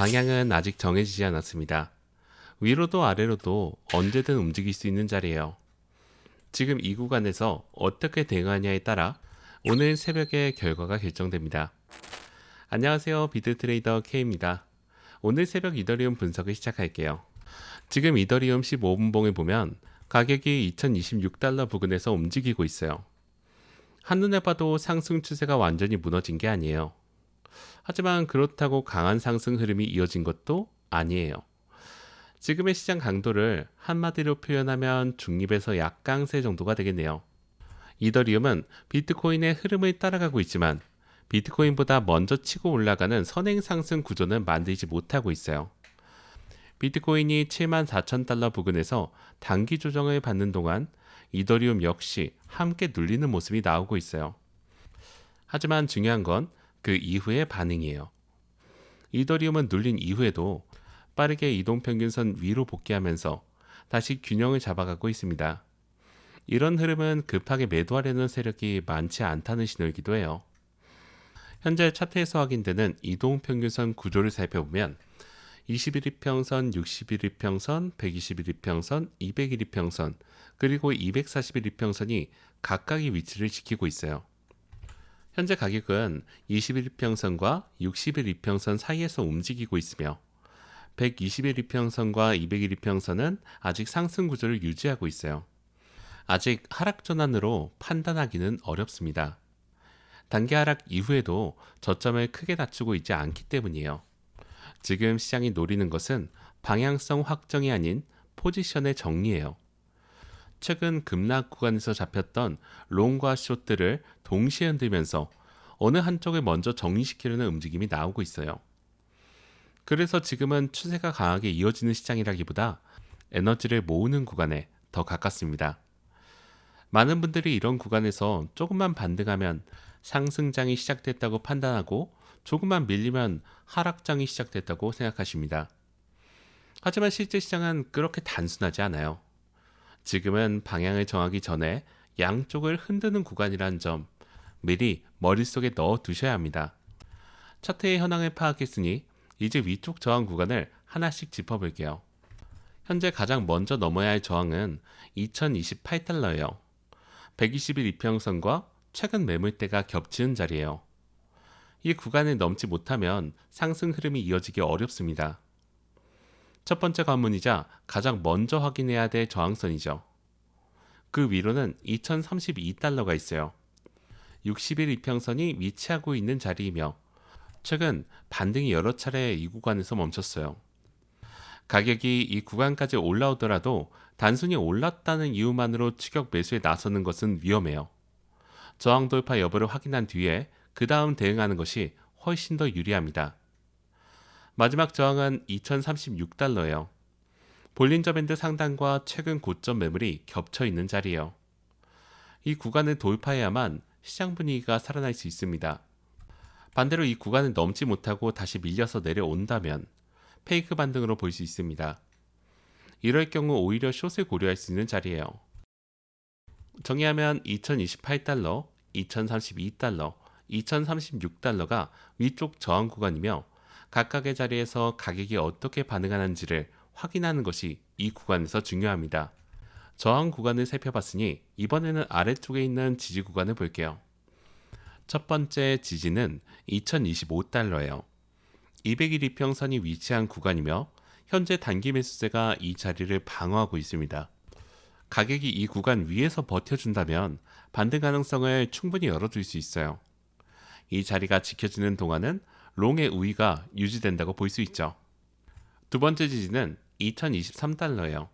방향은 아직 정해지지 않았습니다. 위로도 아래로도 언제든 움직일 수 있는 자리예요. 지금 이 구간에서 어떻게 대응하냐에 따라 오늘 새벽의 결과가 결정됩니다. 안녕하세요. 비트트레이더 K입니다. 오늘 새벽 이더리움 분석을 시작할게요. 지금 이더리움 15분봉을 보면 가격이 2026달러 부근에서 움직이고 있어요. 한눈에 봐도 상승 추세가 완전히 무너진 게 아니에요. 하지만 그렇다고 강한 상승 흐름이 이어진 것도 아니에요. 지금의 시장 강도를 한마디로 표현하면 중립에서 약강세 정도가 되겠네요. 이더리움은 비트코인의 흐름을 따라가고 있지만 비트코인보다 먼저 치고 올라가는 선행 상승 구조는 만들지 못하고 있어요. 비트코인이 74,000달러 부근에서 단기 조정을 받는 동안 이더리움 역시 함께 눌리는 모습이 나오고 있어요. 하지만 중요한 건 그 이후의 반응이에요. 이더리움은 눌린 이후에도 빠르게 이동평균선 위로 복귀하면서 다시 균형을 잡아가고 있습니다. 이런 흐름은 급하게 매도하려는 세력이 많지 않다는 신호이기도 해요. 현재 차트에서 확인되는 이동평균선 구조를 살펴보면 21일평선, 61일평선, 121일평선, 201일평선, 그리고 241일평선이 각각의 위치를 지키고 있어요. 현재 가격은 21일평선과 61일평선 사이에서 움직이고 있으며 121일평선과 201일평선은 아직 상승 구조를 유지하고 있어요. 아직 하락 전환으로 판단하기는 어렵습니다. 단기 하락 이후에도 저점을 크게 낮추고 있지 않기 때문이에요. 지금 시장이 노리는 것은 방향성 확정이 아닌 포지션의 정리예요. 최근 급락 구간에서 잡혔던 롱과 숏들을 동시에 흔들면서 어느 한쪽을 먼저 정리시키려는 움직임이 나오고 있어요. 그래서 지금은 추세가 강하게 이어지는 시장이라기보다 에너지를 모으는 구간에 더 가깝습니다. 많은 분들이 이런 구간에서 조금만 반등하면 상승장이 시작됐다고 판단하고 조금만 밀리면 하락장이 시작됐다고 생각하십니다. 하지만 실제 시장은 그렇게 단순하지 않아요. 지금은 방향을 정하기 전에 양쪽을 흔드는 구간이란 점 미리 머릿속에 넣어 두셔야 합니다. 차트의 현황을 파악했으니 이제 위쪽 저항 구간을 하나씩 짚어볼게요. 현재 가장 먼저 넘어야 할 저항은 2028달러예요. 120일 이평선과 최근 매물대가 겹치는 자리예요. 이 구간을 넘지 못하면 상승 흐름이 이어지기 어렵습니다. 첫 번째 관문이자 가장 먼저 확인해야 될 저항선이죠. 그 위로는 2032달러가 있어요. 60일 이평선이 위치하고 있는 자리이며 최근 반등이 여러 차례 이 구간에서 멈췄어요. 가격이 이 구간까지 올라오더라도 단순히 올랐다는 이유만으로 추격 매수에 나서는 것은 위험해요. 저항 돌파 여부를 확인한 뒤에 그 다음 대응하는 것이 훨씬 더 유리합니다. 마지막 저항은 2036달러예요. 볼린저 밴드 상단과 최근 고점 매물이 겹쳐 있는 자리예요. 이 구간을 돌파해야만 시장 분위기가 살아날 수 있습니다. 반대로 이 구간을 넘지 못하고 다시 밀려서 내려온다면 페이크 반등으로 볼 수 있습니다. 이럴 경우 오히려 숏을 고려할 수 있는 자리예요. 정리하면 2028달러, 2032달러, 2036달러가 위쪽 저항 구간이며 각각의 자리에서 가격이 어떻게 반응하는지를 확인하는 것이 이 구간에서 중요합니다. 저항 구간을 살펴봤으니 이번에는 아래쪽에 있는 지지 구간을 볼게요. 첫 번째 지지는 2025달러예요. 200일 이평선이 위치한 구간이며 현재 단기 매수세가 이 자리를 방어하고 있습니다. 가격이 이 구간 위에서 버텨준다면 반등 가능성을 충분히 열어줄 수 있어요. 이 자리가 지켜지는 동안은 롱의 우위가 유지된다고 볼 수 있죠. 두 번째 지지는 2023달러예요.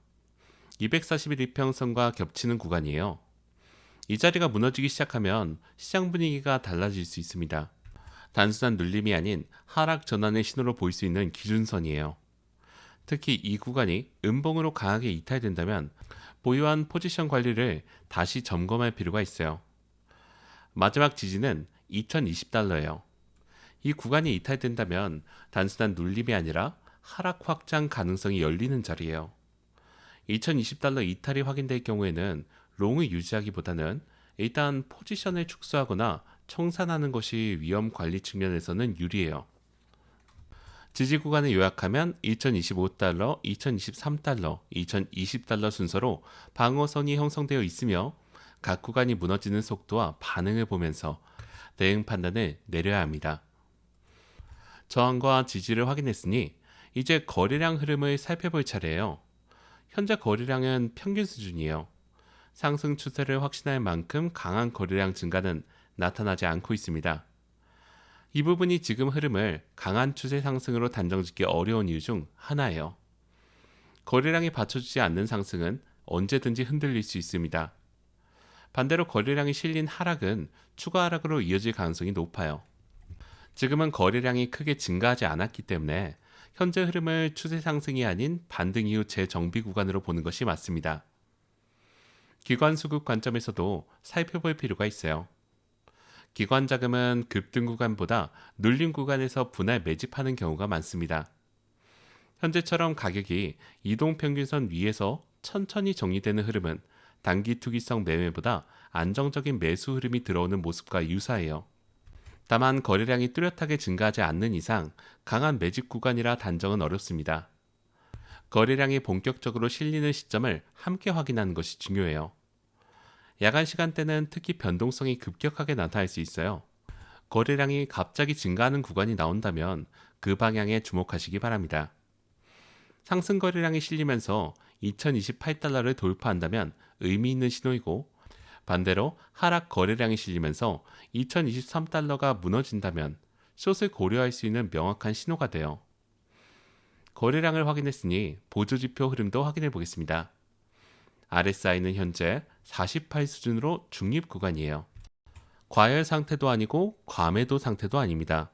241 이평선과 겹치는 구간이에요. 이 자리가 무너지기 시작하면 시장 분위기가 달라질 수 있습니다. 단순한 눌림이 아닌 하락 전환의 신호로 볼 수 있는 기준선이에요. 특히 이 구간이 음봉으로 강하게 이탈된다면 보유한 포지션 관리를 다시 점검할 필요가 있어요. 마지막 지지는 2020달러예요. 이 구간이 이탈된다면 단순한 눌림이 아니라 하락 확장 가능성이 열리는 자리예요. 2020달러 이탈이 확인될 경우에는 롱을 유지하기보다는 일단 포지션을 축소하거나 청산하는 것이 위험 관리 측면에서는 유리해요. 지지 구간을 요약하면 2025달러, 2023달러, 2020달러 순서로 방어선이 형성되어 있으며 각 구간이 무너지는 속도와 반응을 보면서 대응 판단을 내려야 합니다. 저항과 지지를 확인했으니 이제 거래량 흐름을 살펴볼 차례예요. 현재 거래량은 평균 수준이에요. 상승 추세를 확신할 만큼 강한 거래량 증가는 나타나지 않고 있습니다. 이 부분이 지금 흐름을 강한 추세 상승으로 단정짓기 어려운 이유 중 하나예요. 거래량이 받쳐주지 않는 상승은 언제든지 흔들릴 수 있습니다. 반대로 거래량이 실린 하락은 추가 하락으로 이어질 가능성이 높아요. 지금은 거래량이 크게 증가하지 않았기 때문에 현재 흐름을 추세 상승이 아닌 반등 이후 재정비 구간으로 보는 것이 맞습니다. 기관 수급 관점에서도 살펴볼 필요가 있어요. 기관 자금은 급등 구간보다 눌림 구간에서 분할 매집하는 경우가 많습니다. 현재처럼 가격이 이동평균선 위에서 천천히 정리되는 흐름은 단기 투기성 매매보다 안정적인 매수 흐름이 들어오는 모습과 유사해요. 다만 거래량이 뚜렷하게 증가하지 않는 이상 강한 매집 구간이라 단정은 어렵습니다. 거래량이 본격적으로 실리는 시점을 함께 확인하는 것이 중요해요. 야간 시간대는 특히 변동성이 급격하게 나타날 수 있어요. 거래량이 갑자기 증가하는 구간이 나온다면 그 방향에 주목하시기 바랍니다. 상승 거래량이 실리면서 2028달러를 돌파한다면 의미 있는 신호이고, 반대로 하락 거래량이 실리면서 2023달러가 무너진다면 숏을 고려할 수 있는 명확한 신호가 돼요. 거래량을 확인했으니 보조지표 흐름도 확인해 보겠습니다. RSI는 현재 48 수준으로 중립 구간이에요. 과열 상태도 아니고 과매도 상태도 아닙니다.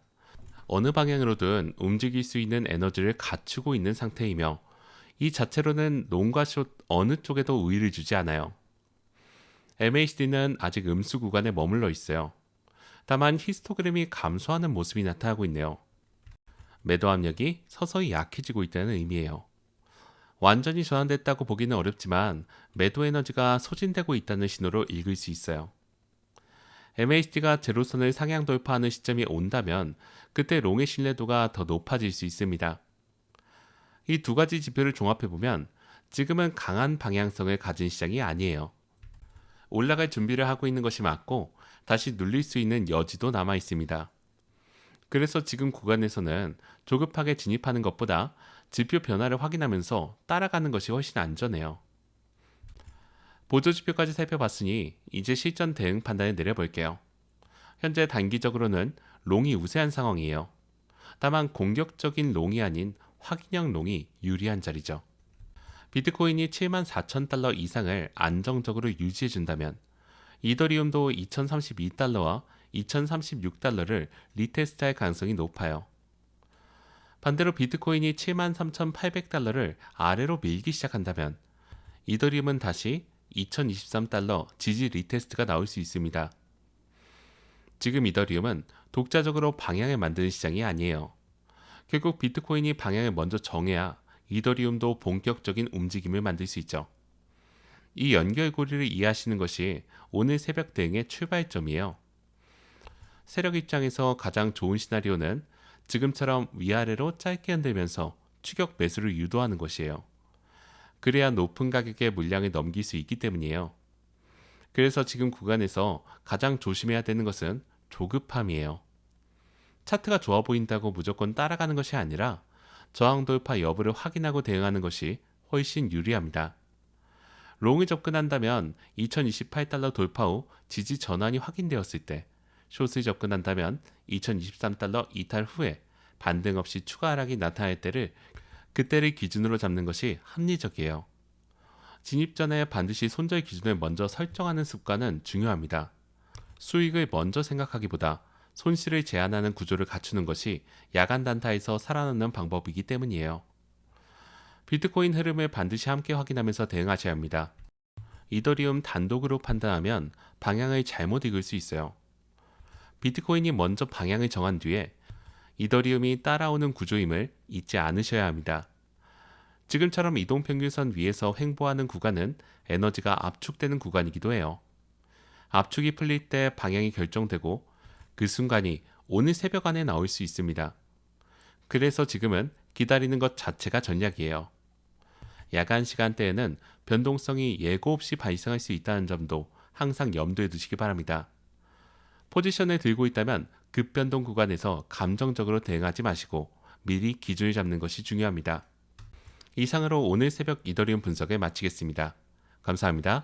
어느 방향으로든 움직일 수 있는 에너지를 갖추고 있는 상태이며 이 자체로는 롱과 숏 어느 쪽에도 우위를 주지 않아요. MACD는 아직 음수 구간에 머물러 있어요. 다만 히스토그램이 감소하는 모습이 나타나고 있네요. 매도 압력이 서서히 약해지고 있다는 의미예요. 완전히 전환됐다고 보기는 어렵지만 매도 에너지가 소진되고 있다는 신호로 읽을 수 있어요. MACD가 제로선을 상향 돌파하는 시점이 온다면 그때 롱의 신뢰도가 더 높아질 수 있습니다. 이 두 가지 지표를 종합해보면 지금은 강한 방향성을 가진 시장이 아니에요. 올라갈 준비를 하고 있는 것이 맞고 다시 눌릴 수 있는 여지도 남아 있습니다. 그래서 지금 구간에서는 조급하게 진입하는 것보다 지표 변화를 확인하면서 따라가는 것이 훨씬 안전해요. 보조지표까지 살펴봤으니 이제 실전 대응 판단을 내려볼게요. 현재 단기적으로는 롱이 우세한 상황이에요. 다만 공격적인 롱이 아닌 확인형 롱이 유리한 자리죠. 비트코인이 74,000달러 이상을 안정적으로 유지해준다면 이더리움도 2032달러와 2036달러를 리테스트할 가능성이 높아요. 반대로 비트코인이 73,800달러를 아래로 밀기 시작한다면 이더리움은 다시 2023달러 지지 리테스트가 나올 수 있습니다. 지금 이더리움은 독자적으로 방향을 만드는 시장이 아니에요. 결국 비트코인이 방향을 먼저 정해야 이더리움도 본격적인 움직임을 만들 수 있죠. 이 연결고리를 이해하시는 것이 오늘 새벽 대응의 출발점이에요. 세력 입장에서 가장 좋은 시나리오는 지금처럼 위아래로 짧게 흔들면서 추격 매수를 유도하는 것이에요. 그래야 높은 가격에 물량을 넘길 수 있기 때문이에요. 그래서 지금 구간에서 가장 조심해야 되는 것은 조급함이에요. 차트가 좋아 보인다고 무조건 따라가는 것이 아니라 저항 돌파 여부를 확인하고 대응하는 것이 훨씬 유리합니다. 롱을 접근한다면 2028달러 돌파 후 지지 전환이 확인되었을 때, 숏을 접근한다면 2023달러 이탈 후에 반등 없이 추가 하락이 나타날 때를 그때를 기준으로 잡는 것이 합리적이에요. 진입 전에 반드시 손절 기준을 먼저 설정하는 습관은 중요합니다. 수익을 먼저 생각하기보다 손실을 제한하는 구조를 갖추는 것이 야간 단타에서 살아남는 방법이기 때문이에요. 비트코인 흐름을 반드시 함께 확인하면서 대응하셔야 합니다. 이더리움 단독으로 판단하면 방향을 잘못 읽을 수 있어요. 비트코인이 먼저 방향을 정한 뒤에 이더리움이 따라오는 구조임을 잊지 않으셔야 합니다. 지금처럼 이동평균선 위에서 횡보하는 구간은 에너지가 압축되는 구간이기도 해요. 압축이 풀릴 때 방향이 결정되고 그 순간이 오늘 새벽 안에 나올 수 있습니다. 그래서 지금은 기다리는 것 자체가 전략이에요. 야간 시간대에는 변동성이 예고 없이 발생할 수 있다는 점도 항상 염두에 두시기 바랍니다. 포지션을 들고 있다면 급변동 구간에서 감정적으로 대응하지 마시고 미리 기준을 잡는 것이 중요합니다. 이상으로 오늘 새벽 이더리움 분석을 마치겠습니다. 감사합니다.